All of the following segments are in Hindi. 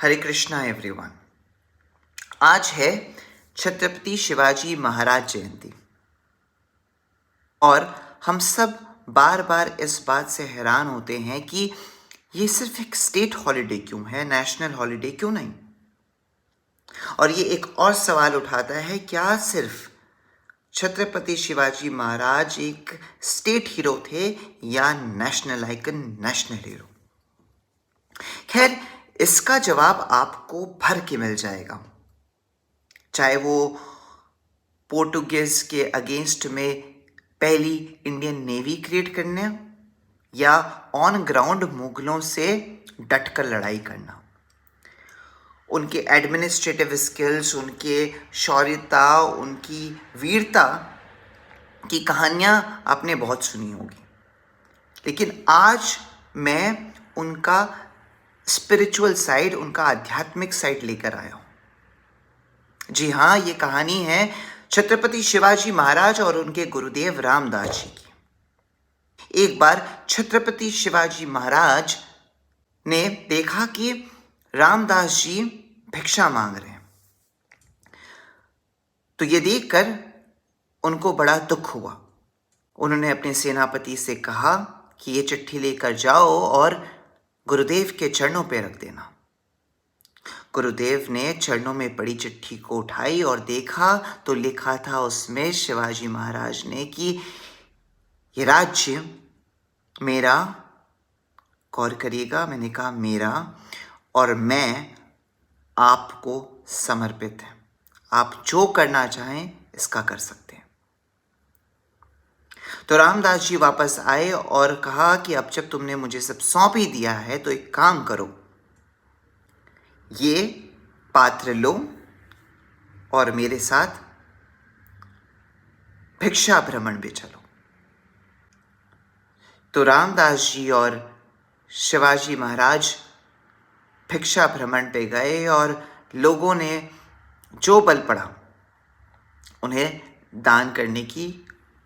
हरे कृष्णा एवरीवन। आज है छत्रपति शिवाजी महाराज जयंती और हम सब बार बार इस बात से हैरान होते हैं कि ये सिर्फ एक स्टेट हॉलिडे क्यों है, नेशनल हॉलिडे क्यों नहीं। और ये एक और सवाल उठाता है, क्या सिर्फ छत्रपति शिवाजी महाराज एक स्टेट हीरो थे या नेशनल आइकन, नेशनल हीरो। खैर, इसका जवाब आपको भर के मिल जाएगा, चाहे वो पोर्टुगीज के अगेंस्ट में पहली इंडियन नेवी क्रिएट करने या ऑन ग्राउंड मुगलों से डटकर लड़ाई करना। उनके एडमिनिस्ट्रेटिव स्किल्स, उनके शौर्यता, उनकी वीरता की कहानियां आपने बहुत सुनी होगी, लेकिन आज मैं उनका स्पिरिचुअल साइड, उनका आध्यात्मिक साइड लेकर आया हूं। जी हाँ, ये कहानी है छत्रपति शिवाजी महाराज और उनके गुरुदेव रामदास जी की। एक बार छत्रपति शिवाजी महाराज ने देखा कि रामदास जी भिक्षा मांग रहे हैं, तो ये देखकर उनको बड़ा दुख हुआ। उन्होंने अपने सेनापति से कहा कि ये चिट्ठी लेकर जाओ और गुरुदेव के चरणों पर रख देना। गुरुदेव ने चरणों में पड़ी चिट्ठी को उठाई और देखा तो लिखा था उसमें शिवाजी महाराज ने कि ये राज्य मेरा, गौर करिएगा, मैंने कहा मेरा, और मैं आपको समर्पित है। आप जो करना चाहें इसका कर सकते हैं। तो रामदास जी वापस आए और कहा कि अब जब तुमने मुझे सब सौंप ही दिया है तो एक काम करो, ये पात्र लो और मेरे साथ भिक्षा भ्रमण पे चलो। तो रामदास जी और शिवाजी महाराज भिक्षा भ्रमण पे गए और लोगों ने जो बल पड़ा उन्हें दान करने की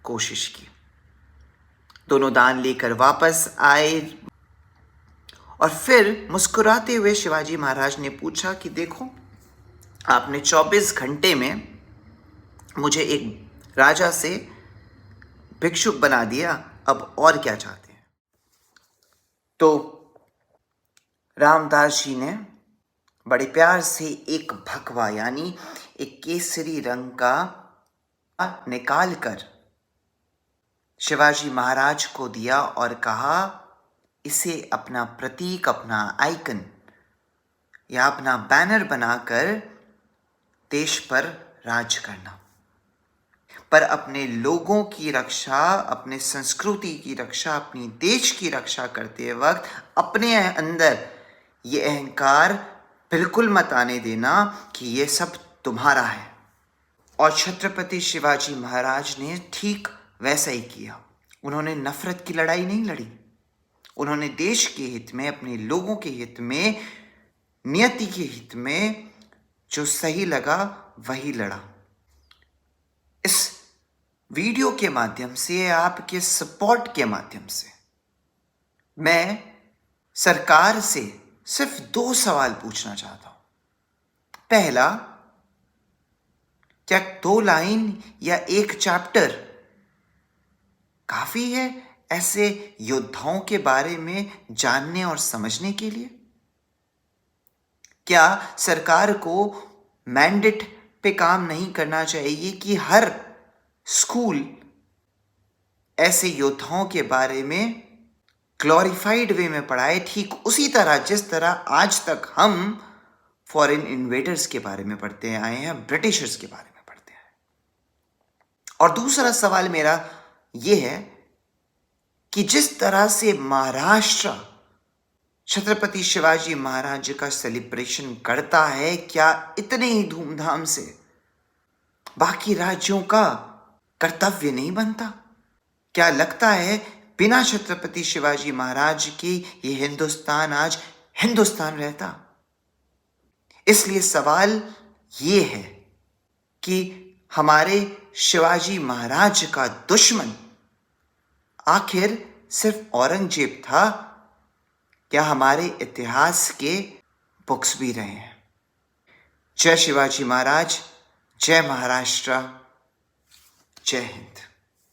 कोशिश की। दोनों दान लेकर वापस आए और फिर मुस्कुराते हुए शिवाजी महाराज ने पूछा कि देखो, आपने 24 घंटे में मुझे एक राजा से भिक्षुक बना दिया, अब और क्या चाहते हैं। तो रामदास जी ने बड़े प्यार से एक भगवा यानी एक केसरी रंग का निकाल कर शिवाजी महाराज को दिया और कहा, इसे अपना प्रतीक, अपना आइकन या अपना बैनर बनाकर देश पर राज करना। पर अपने लोगों की रक्षा, अपने संस्कृति की रक्षा, अपनी देश की रक्षा करते वक्त अपने अंदर ये अहंकार बिल्कुल मत आने देना कि ये सब तुम्हारा है। और छत्रपति शिवाजी महाराज ने ठीक वैसा ही किया। उन्होंने नफरत की लड़ाई नहीं लड़ी, उन्होंने देश के हित में, अपने लोगों के हित में, नियति के हित में जो सही लगा वही लड़ा। इस वीडियो के माध्यम से, आपके सपोर्ट के माध्यम से मैं सरकार से सिर्फ 2 सवाल पूछना चाहता हूं। पहला, क्या 2 लाइन या 1 चैप्टर काफी है ऐसे योद्धाओं के बारे में जानने और समझने के लिए? क्या सरकार को मैंडेट पे काम नहीं करना चाहिए कि हर स्कूल ऐसे योद्धाओं के बारे में ग्लोरीफाइड वे में पढ़ाए, ठीक उसी तरह जिस तरह आज तक हम फॉरेन इन्वेडर्स के बारे में पढ़ते आए हैं, ब्रिटिशर्स के बारे में पढ़ते हैं। और दूसरा सवाल मेरा यह है कि जिस तरह से महाराष्ट्र छत्रपति शिवाजी महाराज का सेलिब्रेशन करता है, क्या इतने ही धूमधाम से बाकी राज्यों का कर्तव्य नहीं बनता? क्या लगता है बिना छत्रपति शिवाजी महाराज के ये हिंदुस्तान आज हिंदुस्तान रहता? इसलिए सवाल ये है कि हमारे शिवाजी महाराज का दुश्मन आखिर सिर्फ औरंगजेब था, क्या हमारे इतिहास के बुक्स भी रहे हैं। जय शिवाजी महाराज, जय महाराष्ट्र, जय हिंद।